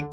Olá!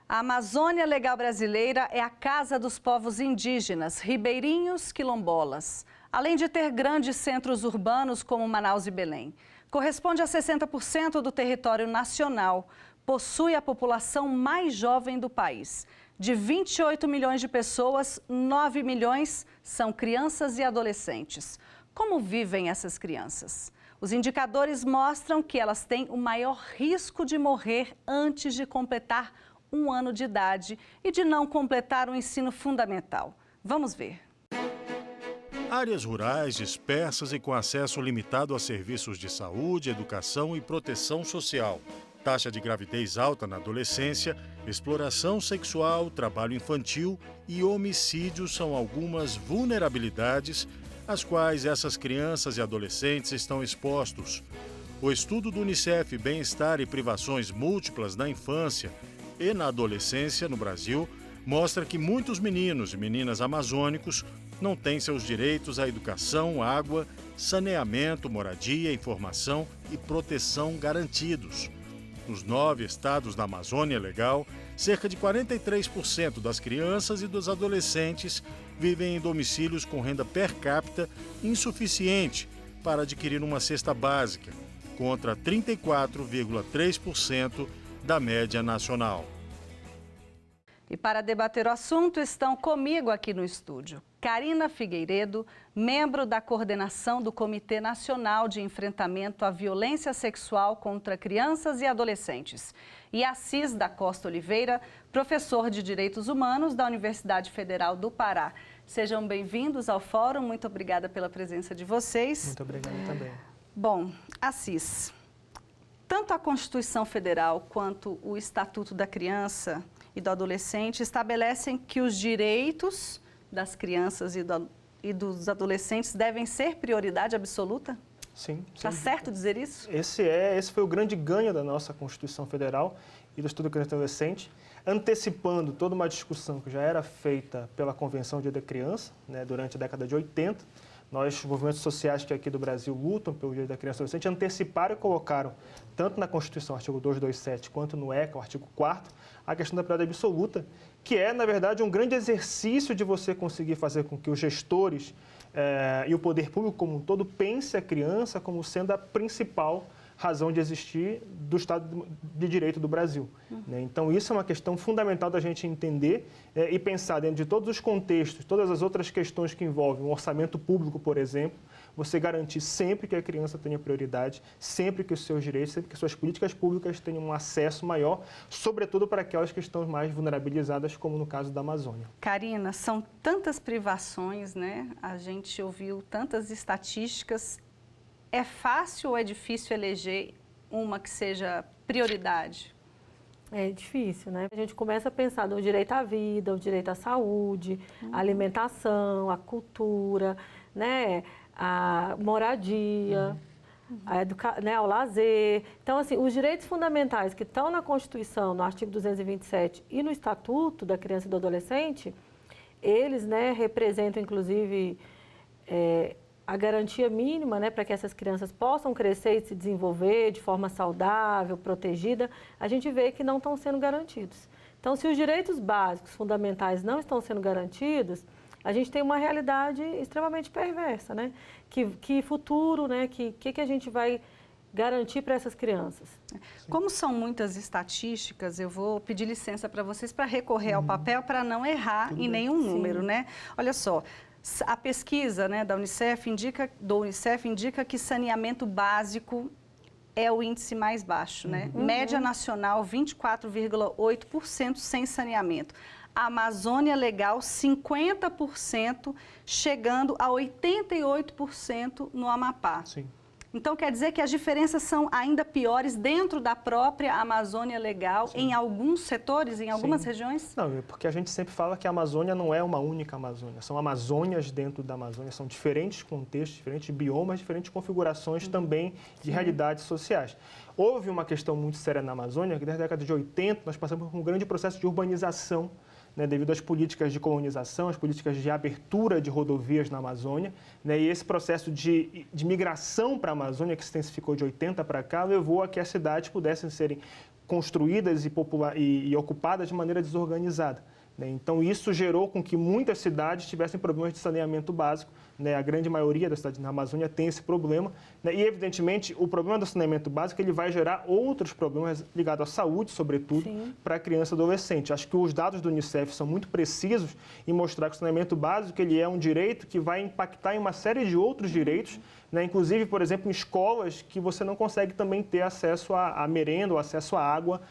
A Amazônia Legal Brasileira é a casa dos povos indígenas, ribeirinhos, quilombolas, além de ter grandes centros urbanos como Manaus e Belém. Corresponde a 60% do território nacional, possui a população mais jovem do país. De 28 milhões de pessoas, 9 milhões são crianças e adolescentes. Como vivem essas crianças? Os indicadores mostram que elas têm o maior risco de morrer antes de completar 1 ano de idade e de não completar o ensino fundamental. Vamos ver. Áreas rurais dispersas e com acesso limitado a serviços de saúde, educação e proteção social. Taxa de gravidez alta na adolescência, exploração sexual, trabalho infantil e homicídio são algumas vulnerabilidades às quais essas crianças e adolescentes estão expostos. O estudo do Unicef Bem-Estar e Privações Múltiplas na Infância e na Adolescência no Brasil mostra que muitos meninos e meninas amazônicos não têm seus direitos à educação, água, saneamento, moradia, informação e proteção garantidos. Nos 9 estados da Amazônia Legal, cerca de 43% das crianças e dos adolescentes vivem em domicílios com renda per capita insuficiente para adquirir uma cesta básica, contra 34,3% da média nacional. E para debater o assunto estão comigo aqui no estúdio Karina Figueiredo, membro da coordenação do Comitê Nacional de Enfrentamento à Violência Sexual contra Crianças e Adolescentes, e Assis da Costa Oliveira, professor de Direitos Humanos da Universidade Federal do Pará. Sejam bem-vindos ao Fórum, muito obrigada pela presença de vocês. Muito obrigado também. Bom, Assis, tanto a Constituição Federal quanto o Estatuto da Criança e do Adolescente estabelecem que os direitos das crianças e dos adolescentes devem ser prioridade absoluta? Sim. Está certo dizer isso? Esse foi o grande ganho da nossa Constituição Federal e do Estudo da Criança e Adolescente, antecipando toda uma discussão que já era feita pela Convenção Dia da Criança, né, durante a década de 80. Nós, os movimentos sociais que aqui do Brasil lutam pelo Dia da Criança e Adolescente, anteciparam e colocaram, tanto na Constituição, artigo 227, quanto no ECA, o artigo 4º, a questão da prioridade absoluta, que é, na verdade, um grande exercício de você conseguir fazer com que os gestores e o poder público como um todo pense a criança como sendo a principal razão de existir do Estado de Direito do Brasil. Né? Então, isso é uma questão fundamental da gente entender e pensar dentro de todos os contextos, todas as outras questões que envolvem um orçamento público, por exemplo, você garantir sempre que a criança tenha prioridade, sempre que os seus direitos, sempre que suas políticas públicas tenham um acesso maior, sobretudo para aquelas que estão mais vulnerabilizadas, como no caso da Amazônia. Karina, são tantas privações, né? A gente ouviu tantas estatísticas. É fácil ou é difícil eleger uma que seja prioridade? É difícil, né? A gente começa a pensar no direito à vida, o direito à saúde, a alimentação, a cultura, né? A moradia, né? O lazer. Então, assim, os direitos fundamentais que estão na Constituição, no artigo 227 e no Estatuto da Criança e do Adolescente, eles, né, representam, inclusive, a garantia mínima, né, para que essas crianças possam crescer e se desenvolver de forma saudável, protegida, a gente vê que não estão sendo garantidos. Então, se os direitos básicos, fundamentais, não estão sendo garantidos, a gente tem uma realidade extremamente perversa, né? Que futuro, né? Que a gente vai garantir para essas crianças? Como são muitas estatísticas, eu vou pedir licença para vocês para recorrer ao papel para não errar em nenhum número, né? Olha só. A pesquisa, né, do Unicef indica que saneamento básico é o índice mais baixo, né? Média nacional, 24,8% sem saneamento. A Amazônia Legal, 50%, chegando a 88% no Amapá. Sim. Então, quer dizer que as diferenças são ainda piores dentro da própria Amazônia Legal, em alguns setores, em algumas regiões? Não, porque a gente sempre fala que a Amazônia não é uma única Amazônia. São Amazônias dentro da Amazônia, são diferentes contextos, diferentes biomas, diferentes configurações também de realidades sociais. Houve uma questão muito séria na Amazônia, que desde a década de 80 nós passamos por um grande processo de urbanização né, devido às políticas de colonização, às políticas de abertura de rodovias na Amazônia, né, e esse processo de migração para a Amazônia, que se intensificou de 80 para cá, levou a que as cidades pudessem serem construídas e ocupadas de maneira desorganizada. Então, isso gerou com que muitas cidades tivessem problemas de saneamento básico. A grande maioria das cidades na Amazônia tem esse problema. E, evidentemente, o problema do saneamento básico ele vai gerar outros problemas ligados à saúde, sobretudo, para a criança e adolescente. Acho que os dados do Unicef são muito precisos em mostrar que o saneamento básico ele é um direito que vai impactar em uma série de outros direitos, inclusive, por exemplo, em escolas que você não consegue também ter acesso à merenda ou acesso à água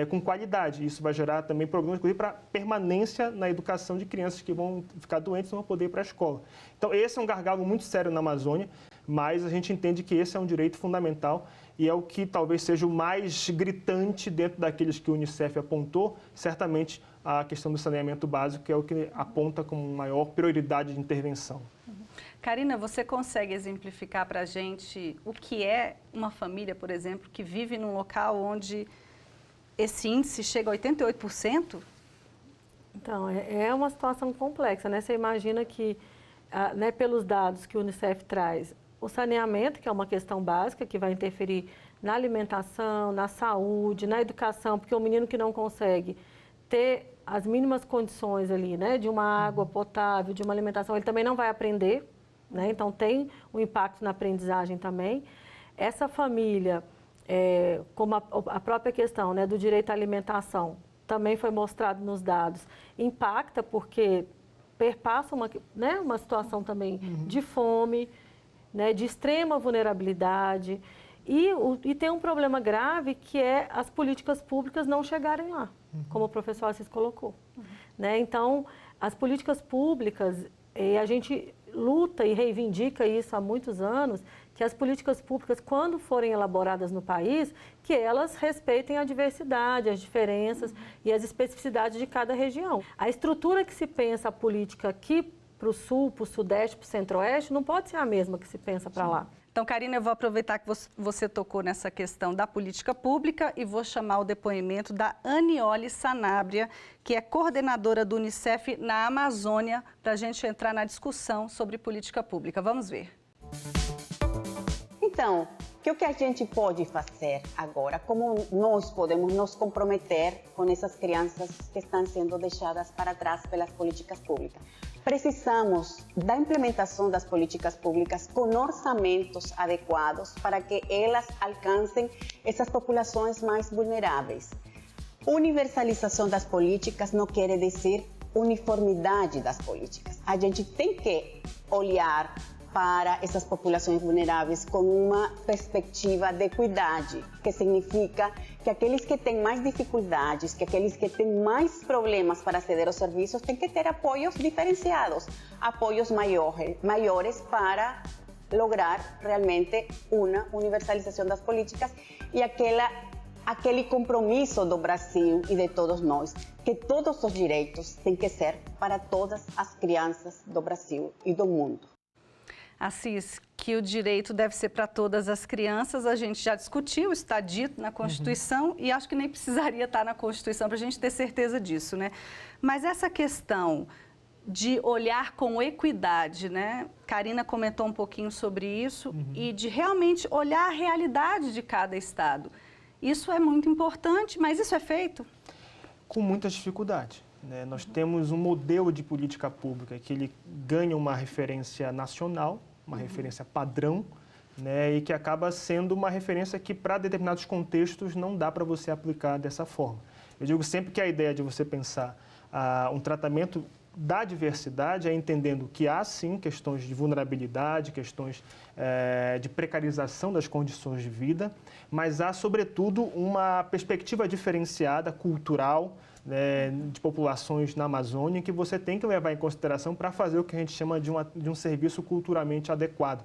com qualidade. Isso vai gerar também problemas, inclusive, para permanência na educação de crianças que vão ficar doentes e não vão poder ir para a escola. Então, esse é um gargalo muito sério na Amazônia, mas a gente entende que esse é um direito fundamental e é o que talvez seja o mais gritante dentro daqueles que o Unicef apontou, certamente a questão do saneamento básico, que é o que aponta como maior prioridade de intervenção. Karina, você consegue exemplificar para a gente o que é uma família, por exemplo, que vive num local onde esse índice chega a 88%? Então, é uma situação complexa, né? Você imagina que, pelos dados que o Unicef traz, o saneamento, que é uma questão básica, que vai interferir na alimentação, na saúde, na educação, porque o menino que não consegue ter as mínimas condições ali, né, de uma água potável, de uma alimentação, ele também não vai aprender, né? Então tem um impacto na aprendizagem também. Essa família, como a própria questão, né, do direito à alimentação, também foi mostrado nos dados, impacta porque perpassa uma situação também de fome, né, de extrema vulnerabilidade e tem um problema grave que é as políticas públicas não chegarem lá, como o professor Assis colocou. Né? Então, as políticas públicas, a gente luta e reivindica isso há muitos anos, que as políticas públicas, quando forem elaboradas no país, que elas respeitem a diversidade, as diferenças e as especificidades de cada região. A estrutura que se pensa a política aqui para o sul, para o sudeste, para o centro-oeste, não pode ser a mesma que se pensa para lá. Então, Karina, eu vou aproveitar que você tocou nessa questão da política pública e vou chamar o depoimento da Aniole Sanabria, que é coordenadora do Unicef na Amazônia, para a gente entrar na discussão sobre política pública. Vamos ver. Então, o que a gente pode fazer agora? Como nós podemos nos comprometer com essas crianças que estão sendo deixadas para trás pelas políticas públicas? Precisamos da implementação das políticas públicas com orçamentos adequados para que elas alcancem essas populações mais vulneráveis. Universalização das políticas não quer dizer uniformidade das políticas. A gente tem que olhar para essas populações vulneráveis com uma perspectiva de equidade, que significa que aqueles que têm mais dificuldades, que aqueles que têm mais problemas para aceder aos serviços, têm que ter apoios diferenciados, apoios maiores para lograr realmente uma universalização das políticas e aquele compromisso do Brasil e de todos nós, que todos os direitos têm que ser para todas as crianças do Brasil e do mundo. Assis, que o direito deve ser para todas as crianças, a gente já discutiu, está dito na Constituição e acho que nem precisaria estar na Constituição para a gente ter certeza disso, né? Mas essa questão de olhar com equidade, né? Karina comentou um pouquinho sobre isso e de realmente olhar a realidade de cada estado. Isso é muito importante, mas isso é feito? Com muitas dificuldades. Nós temos um modelo de política pública que ele ganha uma referência nacional, uma referência padrão, e que acaba sendo uma referência que para determinados contextos não dá para você aplicar dessa forma. Eu digo sempre que a ideia de você pensar um tratamento da diversidade é entendendo que há sim questões de vulnerabilidade, questões de precarização das condições de vida, mas há sobretudo uma perspectiva diferenciada, cultural, de populações na Amazônia que você tem que levar em consideração para fazer o que a gente chama de um serviço culturalmente adequado,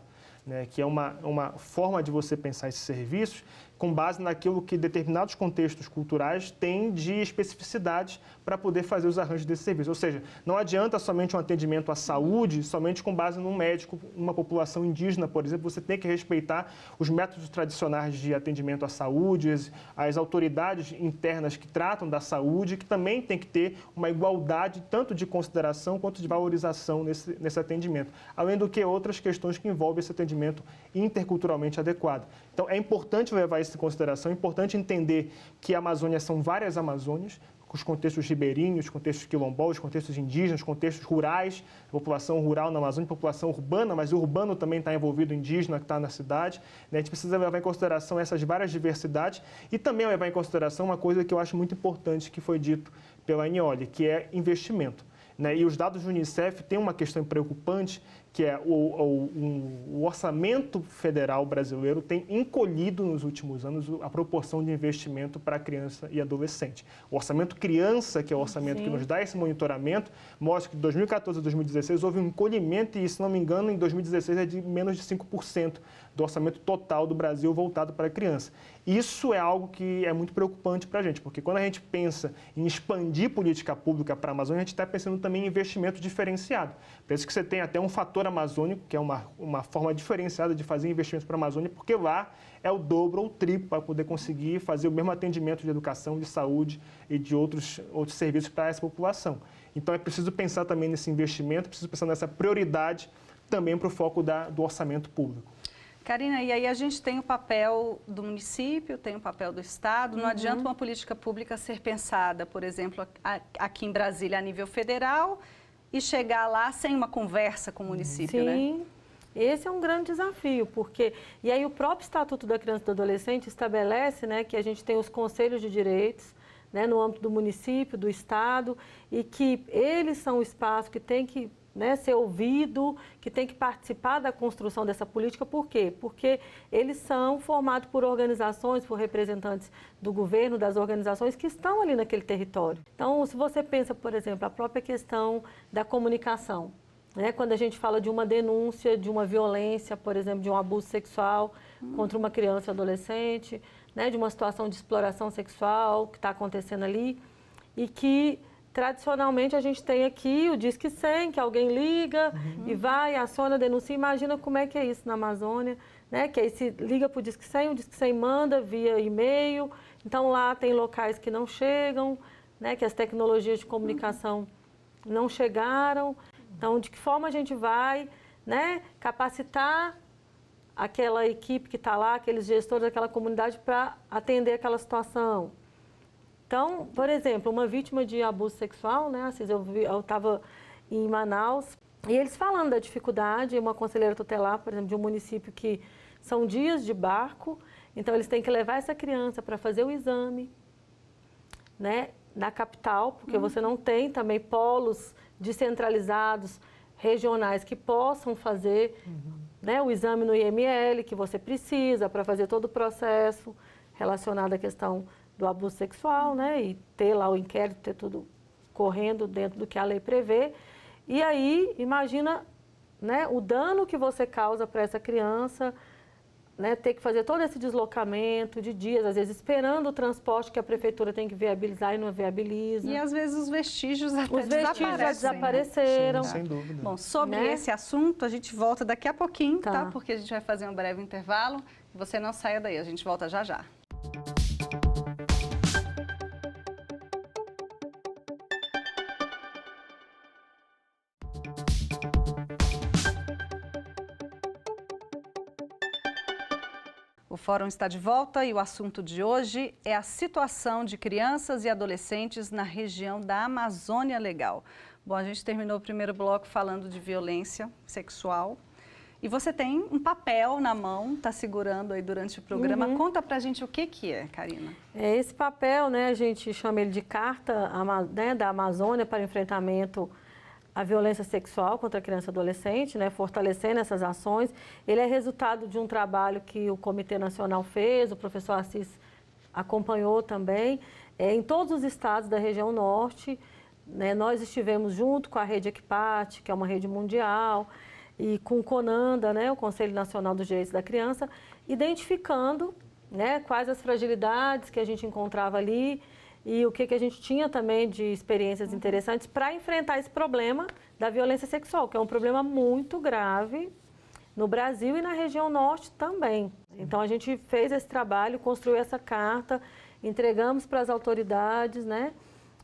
que é uma forma de você pensar esses serviços com base naquilo que determinados contextos culturais têm de especificidades para poder fazer os arranjos desse serviço. Ou seja, não adianta somente um atendimento à saúde, somente com base num médico, uma população indígena, por exemplo, você tem que respeitar os métodos tradicionais de atendimento à saúde, as autoridades internas que tratam da saúde, que também tem que ter uma igualdade tanto de consideração quanto de valorização nesse atendimento. Além do que outras questões que envolvem esse atendimento interculturalmente adequado. Então, é importante levar isso em consideração, é importante entender que a Amazônia são várias Amazônias, com os contextos ribeirinhos, contextos quilombolas, contextos indígenas, contextos rurais, população rural na Amazônia, população urbana, mas o urbano também está envolvido, o indígena que está na cidade. Né? A gente precisa levar em consideração essas várias diversidades e também levar em consideração uma coisa que eu acho muito importante que foi dito pela Anioli, que é investimento. Né? E os dados do Unicef têm uma questão preocupante, que é o orçamento federal brasileiro tem encolhido nos últimos anos a proporção de investimento para criança e adolescente. O orçamento criança, que é o orçamento que nos dá esse monitoramento, mostra que de 2014 a 2016 houve um encolhimento e, se não me engano, em 2016 é de menos de 5% do orçamento total do Brasil voltado para a criança. Isso é algo que é muito preocupante para a gente, porque quando a gente pensa em expandir política pública para a Amazônia, a gente está pensando também em investimento diferenciado. Por isso que você tem até um fator amazônico, que é uma forma diferenciada de fazer investimentos para a Amazônia, porque lá é o dobro ou o triplo para poder conseguir fazer o mesmo atendimento de educação, de saúde e de outros serviços para essa população. Então é preciso pensar também nesse investimento, preciso pensar nessa prioridade também para o foco do orçamento público. Karina, e aí a gente tem o papel do município, tem o papel do Estado. Não adianta uma política pública ser pensada, por exemplo, aqui em Brasília, a nível federal, e chegar lá sem uma conversa com o município, né? Sim, esse é um grande desafio, porque... E aí o próprio Estatuto da Criança e do Adolescente estabelece, né, que a gente tem os conselhos de direitos, né, no âmbito do município, do Estado, e que eles são o espaço que tem que, né, ser ouvido, que tem que participar da construção dessa política. Por quê? Porque eles são formados por organizações, por representantes do governo, das organizações que estão ali naquele território. Então, se você pensa, por exemplo, a própria questão da comunicação, né, quando a gente fala de uma denúncia, de uma violência, por exemplo, de um abuso sexual contra uma criança ou adolescente, né, de uma situação de exploração sexual que está acontecendo ali, e que tradicionalmente a gente tem aqui o Disque 100, que alguém liga e vai, aciona, denuncia. Imagina como é que é isso na Amazônia, né? Que aí se liga para o Disque 100 manda via e-mail. Então lá tem locais que não chegam, né? Que as tecnologias de comunicação não chegaram. Então, de que forma a gente vai, né, capacitar aquela equipe que está lá, aqueles gestores daquela comunidade para atender aquela situação? Então, por exemplo, uma vítima de abuso sexual, né, Assis, eu estava em Manaus, e eles falando da dificuldade, uma conselheira tutelar, por exemplo, de um município que são dias de barco, então eles têm que levar essa criança para fazer o exame, né, na capital, porque você não tem também polos descentralizados, regionais, que possam fazer, né, o exame no IML que você precisa para fazer todo o processo relacionado à questão do abuso sexual, né, e ter lá o inquérito, ter tudo correndo dentro do que a lei prevê. E aí, imagina, né, o dano que você causa para essa criança, né, ter que fazer todo esse deslocamento de dias, às vezes esperando o transporte que a prefeitura tem que viabilizar e não viabiliza. E às vezes os vestígios até Os vestígios já desapareceram. Sim, sem dúvida. Bom, sobre Né? esse assunto, a gente volta daqui a pouquinho, Tá. tá? Porque a gente vai fazer um breve intervalo. Você não saia daí, a gente volta já já. O Fórum está de volta e o assunto de hoje é a situação de crianças e adolescentes na região da Amazônia Legal. Bom, a gente terminou o primeiro bloco falando de violência sexual. E você tem um papel na mão, está segurando aí durante o programa. Conta pra gente o que é, Karina. Esse papel, né, a gente chama ele de Carta, né, da Amazônia para enfrentamento à violência sexual contra a criança e adolescente, né, fortalecendo essas ações. Ele é resultado de um trabalho que o Comitê Nacional fez, o professor Assis acompanhou também, em todos os estados da região norte. Né, nós estivemos junto com a rede Equipate, que é uma rede mundial, e com o CONANDA, né, o Conselho Nacional dos Direitos da Criança, identificando, né, quais as fragilidades que a gente encontrava ali e o que a gente tinha também de experiências interessantes para enfrentar esse problema da violência sexual, que é um problema muito grave no Brasil e na região norte também. Então, a gente fez esse trabalho, construiu essa carta, entregamos para as autoridades, né,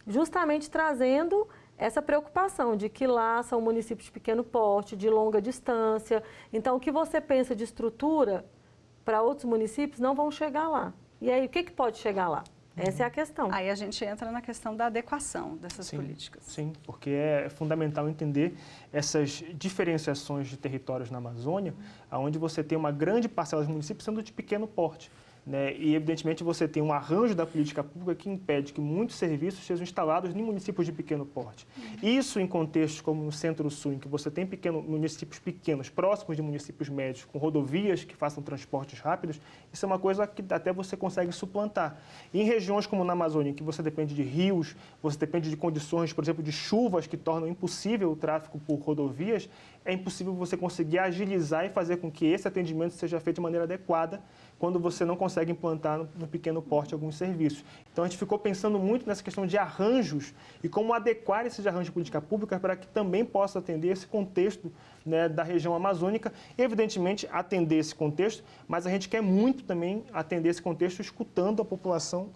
justamente trazendo essa preocupação de que lá são municípios de pequeno porte, de longa distância. Então, o que você pensa de estrutura para outros municípios não vão chegar lá. E aí, o que pode chegar lá? Essa é a questão. Aí a gente entra na questão da adequação dessas políticas. Sim, porque é fundamental entender essas diferenciações de territórios na Amazônia, onde você tem uma grande parcela dos municípios sendo de pequeno porte. Né? E, evidentemente, você tem um arranjo da política pública que impede que muitos serviços sejam instalados em municípios de pequeno porte. Isso em contextos como no Centro-Sul, em que você tem municípios pequenos, próximos de municípios médios, com rodovias que façam transportes rápidos, isso é uma coisa que até você consegue suplantar. E em regiões como na Amazônia, em que você depende de rios, você depende de condições, por exemplo, de chuvas que tornam impossível o tráfego por rodovias, é impossível você conseguir agilizar e fazer com que esse atendimento seja feito de maneira adequada quando você não consegue implantar no pequeno porte alguns serviços. Então, a gente ficou pensando muito nessa questão de arranjos e como adequar esses arranjos de política pública para que também possa atender esse contexto, né, da região amazônica. E, evidentemente, atender esse contexto, mas a gente quer muito também atender esse contexto escutando a população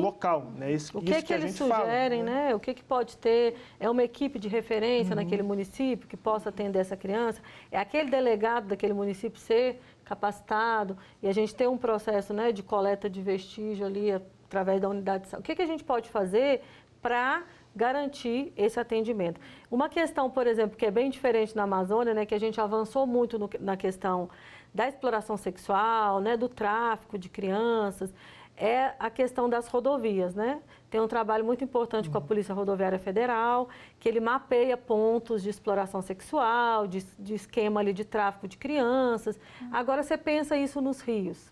local. Né? Isso que a eles gente sugerem, fala, né? O que pode ter? É uma equipe de referência naquele município que possa atender essa criança? É aquele delegado daquele município ser capacitado e a gente tem um processo, né, de coleta de vestígio ali através da unidade de saúde. O que a gente pode fazer para garantir esse atendimento? Uma questão, por exemplo, que é bem diferente na Amazônia, né, que a gente avançou muito na questão da exploração sexual, né, do tráfico de crianças, é a questão das rodovias, né? Tem um trabalho muito importante com a Polícia Rodoviária Federal, que ele mapeia pontos de exploração sexual, de esquema ali de tráfico de crianças. Agora, você pensa isso nos rios.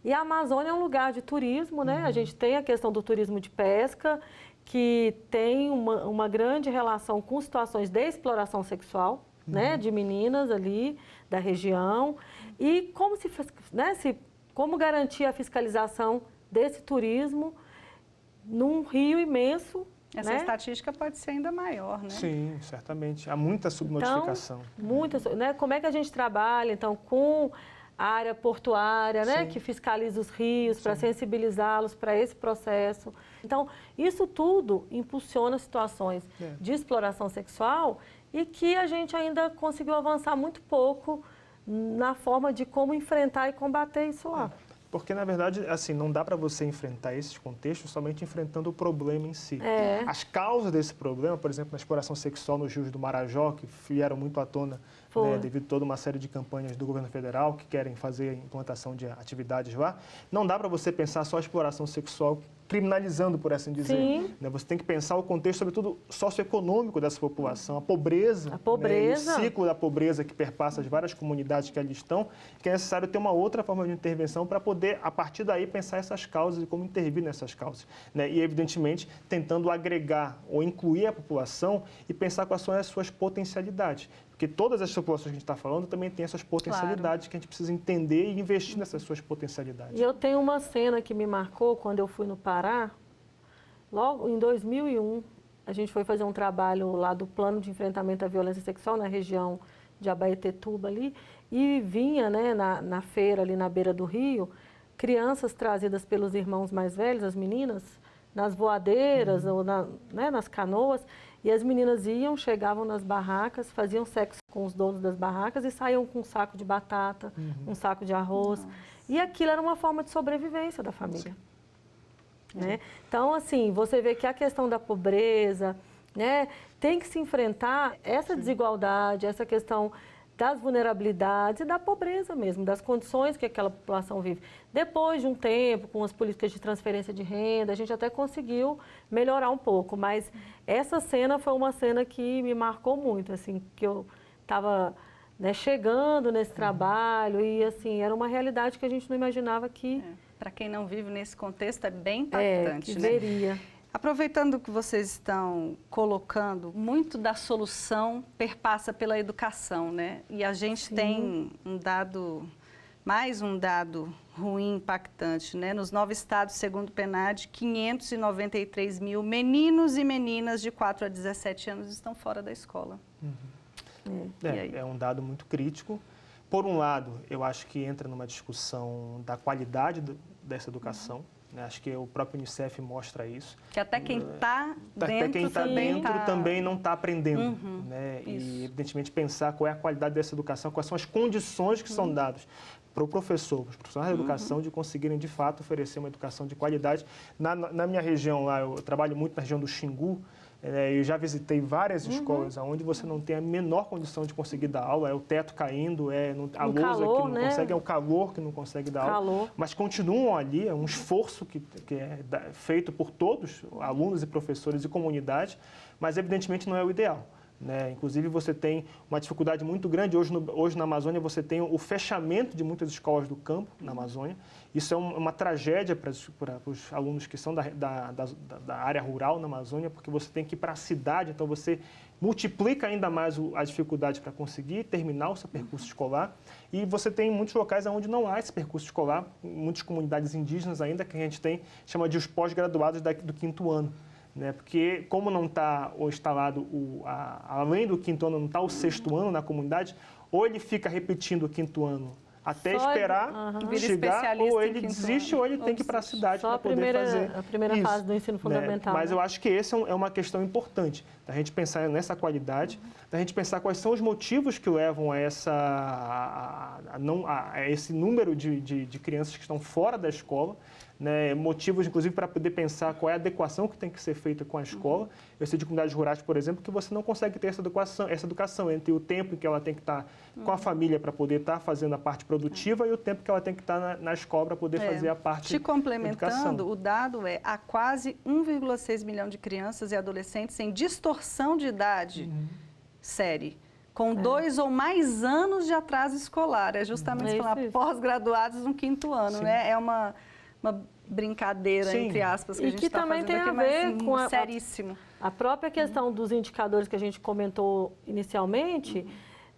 E a Amazônia é um lugar de turismo, né? A gente tem a questão do turismo de pesca, que tem uma grande relação com situações de exploração sexual, né? De meninas ali da região. E como garantir a fiscalização desse turismo num rio imenso. Essa estatística pode ser ainda maior, né? Sim, certamente. Há muita subnotificação. Então, né? Como é que a gente trabalha, então, com a área portuária, né? Que fiscaliza os rios, para sensibilizá-los para esse processo. Então, isso tudo impulsiona situações de exploração sexual e que a gente ainda conseguiu avançar muito pouco na forma de como enfrentar e combater isso lá. Porque, na verdade, assim, não dá para você enfrentar esses contextos somente enfrentando o problema em si. As causas desse problema, por exemplo, na exploração sexual nos rios do Marajó, que vieram muito à tona, né, devido a toda uma série de campanhas do governo federal que querem fazer a implantação de atividades lá, não dá para você pensar só a exploração sexual criminalizando, por assim dizer. Né? Você tem que pensar o contexto, sobretudo, socioeconômico dessa população, a pobreza. Né? O ciclo da pobreza que perpassa as várias comunidades que ali estão, que é necessário ter uma outra forma de intervenção para poder, a partir daí, pensar essas causas e como intervir nessas causas. Né? E, evidentemente, tentando agregar ou incluir a população e pensar quais são as suas potencialidades. Porque todas as populações que a gente está falando também têm essas potencialidades que a gente precisa entender e investir nessas suas potencialidades. E eu tenho uma cena que me marcou quando eu fui no Pará, logo em 2001, a gente foi fazer um trabalho lá do Plano de Enfrentamento à Violência Sexual na região de Abaetetuba ali, e vinha, né, na feira ali na beira do rio, crianças trazidas pelos irmãos mais velhos, as meninas, nas voadeiras ou nas canoas, e as meninas iam, chegavam nas barracas, faziam sexo com os donos das barracas e saíam com um saco de batata, um saco de arroz. E aquilo era uma forma de sobrevivência da família. Né? Então, assim, você vê que a questão da pobreza, né, tem que se enfrentar essa desigualdade, essa questão das vulnerabilidades e da pobreza mesmo, das condições que aquela população vive. Depois de um tempo, com as políticas de transferência de renda, a gente até conseguiu melhorar um pouco, mas essa cena foi uma cena que me marcou muito, assim, que eu estava, né, chegando nesse trabalho e, assim, era uma realidade que a gente não imaginava que... Para quem não vive nesse contexto, é bem impactante, que né? veria. Aproveitando que vocês estão colocando, muito da solução perpassa pela educação, né? E a gente tem um dado Mais um dado ruim, impactante, né? Nos 9 estados, segundo o PNAD, 593 mil meninos e meninas de 4 a 17 anos estão fora da escola. É um dado muito crítico. Por um lado, eu acho que entra numa discussão da qualidade dessa educação. Acho que o próprio Unicef mostra isso. Que até quem está dentro, até quem está dentro também não está aprendendo. Né? Isso. E, evidentemente, pensar qual é a qualidade dessa educação, quais são as condições que são dadas para o professor, para os profissionais da educação, de conseguirem, de fato, oferecer uma educação de qualidade. Na minha região lá, eu trabalho muito na região do Xingu. Eu já visitei várias escolas onde você não tem a menor condição de conseguir dar aula, é o teto caindo, a lousa calor, que não consegue, é o calor que não consegue dar aula. Mas continuam ali, é um esforço que é feito por todos, alunos e professores e comunidade, mas evidentemente não é o ideal. Né? Inclusive, você tem uma dificuldade muito grande. Hoje, na Amazônia, você tem o fechamento de muitas escolas do campo na Amazônia. Isso é uma tragédia para os alunos que são da área rural na Amazônia, porque você tem que ir para a cidade, então você multiplica ainda mais a dificuldade para conseguir terminar o seu percurso escolar. E você tem muitos locais onde não há esse percurso escolar, muitas comunidades indígenas ainda, que a gente chama de os pós-graduados do 5º ano. Né? Porque como não está instalado, além do 5º ano, não está o 6º ano na comunidade, ou ele fica repetindo o 5º ano até esperar chegar, ou ele desiste, ou ele tem que ir para a cidade para poder fazer a primeira fase do ensino fundamental. Né? Mas eu acho que essa é uma questão importante, da gente pensar nessa qualidade, da gente pensar quais são os motivos que levam a esse número de crianças que estão fora da escola, né, motivos, inclusive, para poder pensar qual é a adequação que tem que ser feita com a escola. Eu sei de comunidades rurais, por exemplo, que você não consegue ter essa educação entre o tempo em que ela tem que estar com a família para poder estar fazendo a parte produtiva e o tempo que ela tem que estar na escola para poder fazer a parte Te complementando, educação. O dado há quase 1,6 milhão de crianças e adolescentes em distorção de idade série, com 2 ou mais anos de atraso escolar. É justamente falar pós-graduados no 5º ano, né? É uma brincadeira, entre aspas, que a gente está fazendo aqui, tem a ver com seríssimo. A própria questão dos indicadores que a gente comentou inicialmente,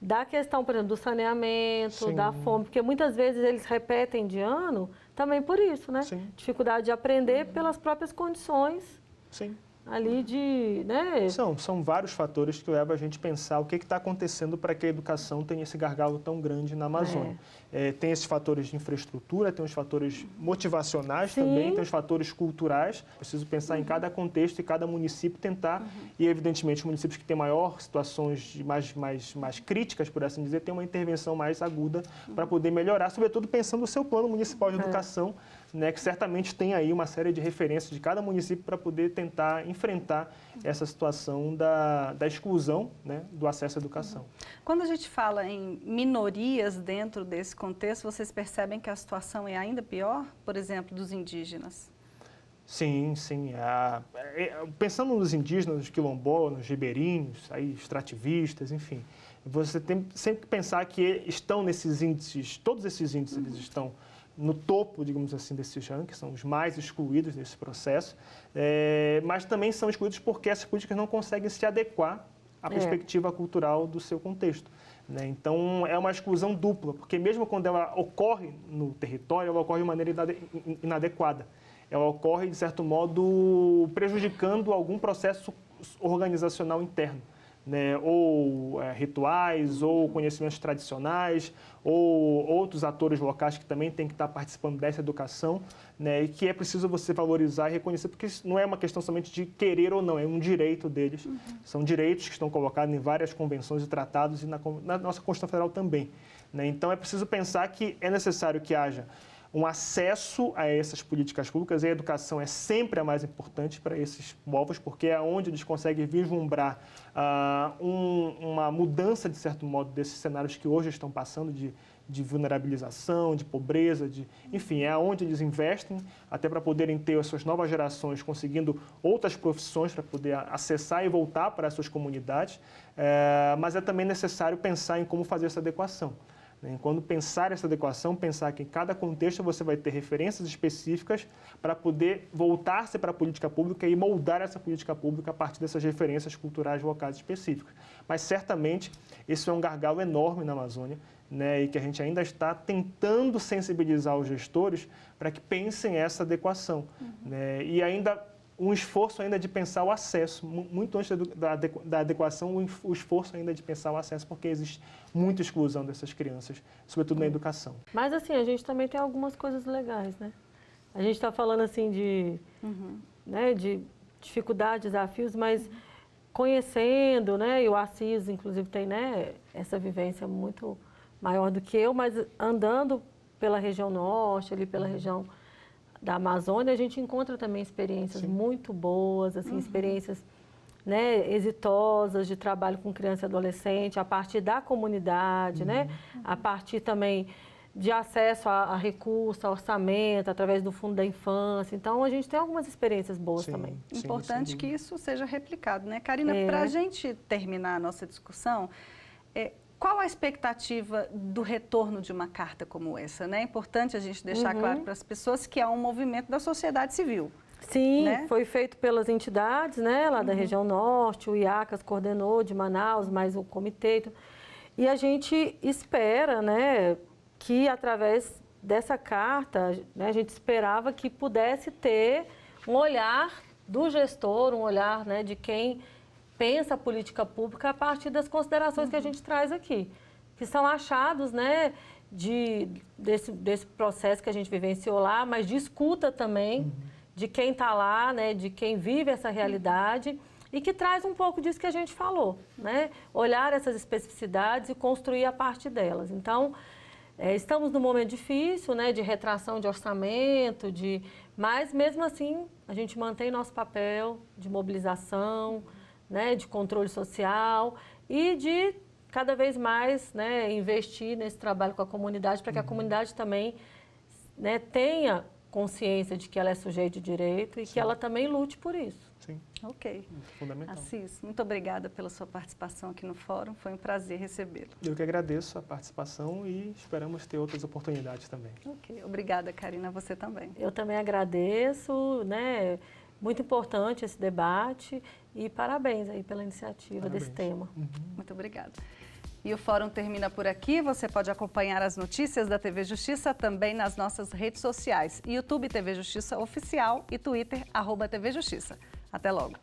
da questão, por exemplo, do saneamento, da fome, porque muitas vezes eles repetem de ano também por isso, né? Dificuldade de aprender pelas próprias condições ali de... Né? São vários fatores que levam a gente a pensar o que está acontecendo para que a educação tenha esse gargalo tão grande na Amazônia. Tem esses fatores de infraestrutura, tem os fatores motivacionais também, tem os fatores culturais. Preciso pensar em cada contexto e cada município tentar, e evidentemente os municípios que têm maior situações mais críticas, por assim dizer, têm uma intervenção mais aguda para poder melhorar, sobretudo pensando no seu plano municipal de educação, né, que certamente tem aí uma série de referências de cada município para poder tentar enfrentar essa situação da exclusão, né, do acesso à educação. Quando a gente fala em minorias dentro desse contexto, vocês percebem que a situação é ainda pior, por exemplo, dos indígenas? Sim. Pensando nos indígenas, nos quilombolas, nos ribeirinhos, aí, extrativistas, enfim, você tem sempre que pensar que estão nesses índices, todos esses índices eles estão no topo, digamos assim, desses rankings, são os mais excluídos desse processo, mas também são excluídos porque essas políticas não conseguem se adequar à perspectiva cultural do seu contexto. Né? Então, é uma exclusão dupla, porque mesmo quando ela ocorre no território, ela ocorre de maneira inadequada. Ela ocorre, de certo modo, prejudicando algum processo organizacional interno. Né, ou rituais, ou conhecimentos tradicionais, ou outros atores locais que também têm que estar participando dessa educação, né, e que é preciso você valorizar e reconhecer, porque isso não é uma questão somente de querer ou não, é um direito deles. São direitos que estão colocados em várias convenções e tratados e na nossa Constituição Federal também. Né, então, é preciso pensar que é necessário que haja um acesso a essas políticas públicas, e a educação é sempre a mais importante para esses povos, porque é onde eles conseguem vislumbrar uma mudança, de certo modo, desses cenários que hoje estão passando de vulnerabilização, de pobreza, enfim, é onde eles investem, até para poderem ter as suas novas gerações conseguindo outras profissões para poder acessar e voltar para as suas comunidades, mas é também necessário pensar em como fazer essa adequação. né? Quando pensar essa adequação, pensar que em cada contexto você vai ter referências específicas para poder voltar-se para a política pública e moldar essa política pública a partir dessas referências culturais locais específicas. Mas certamente isso é um gargalo enorme na Amazônia, né, e que a gente ainda está tentando sensibilizar os gestores para que pensem essa adequação, né, e ainda um esforço ainda de pensar o acesso, muito antes da adequação, o esforço ainda de pensar o acesso, porque existe muita exclusão dessas crianças, sobretudo na educação. Mas assim, a gente também tem algumas coisas legais, né? A gente está falando assim de, né, de dificuldades, desafios, mas conhecendo, né, e o Assis, inclusive, tem, né, essa vivência muito maior do que eu, mas andando pela região norte, ali pela região da Amazônia, a gente encontra também experiências muito boas, assim, experiências, né, exitosas de trabalho com criança e adolescente, a partir da comunidade, né, a partir também de acesso a recurso, a orçamento, através do Fundo da Infância. Então, a gente tem algumas experiências boas também. Importante que isso seja replicado, né? Karina, para a gente terminar a nossa discussão, qual a expectativa do retorno de uma carta como essa, né? É importante a gente deixar claro para as pessoas que é um movimento da sociedade civil. Sim, né? Foi feito pelas entidades, né, lá da região norte, o IACAS coordenou de Manaus, mais o comitê. E a gente espera, né, que através dessa carta, né, a gente esperava que pudesse ter um olhar do gestor, um olhar, né, de quem pensa a política pública a partir das considerações que a gente traz aqui, que são achados, né, desse processo que a gente vivenciou lá, mas de escuta também de quem está lá, né, de quem vive essa realidade e que traz um pouco disso que a gente falou, né, olhar essas especificidades e construir a partir delas. Então, estamos num momento difícil, né, de retração de orçamento, mas mesmo assim a gente mantém nosso papel de mobilização, né, de controle social e de cada vez mais, né, investir nesse trabalho com a comunidade para que a comunidade também, né, tenha consciência de que ela é sujeito de direito e que ela também lute por isso. Sim. Ok. Fundamental. Assis, muito obrigada pela sua participação aqui no fórum, foi um prazer recebê-lo. Eu que agradeço a participação e esperamos ter outras oportunidades também. Ok, obrigada, Karina, você também. Eu também agradeço, né, muito importante esse debate e parabéns aí pela iniciativa desse tema. Muito obrigada. E o fórum termina por aqui. Você pode acompanhar as notícias da TV Justiça também nas nossas redes sociais. YouTube TV Justiça Oficial e Twitter @TV Justiça. Até logo.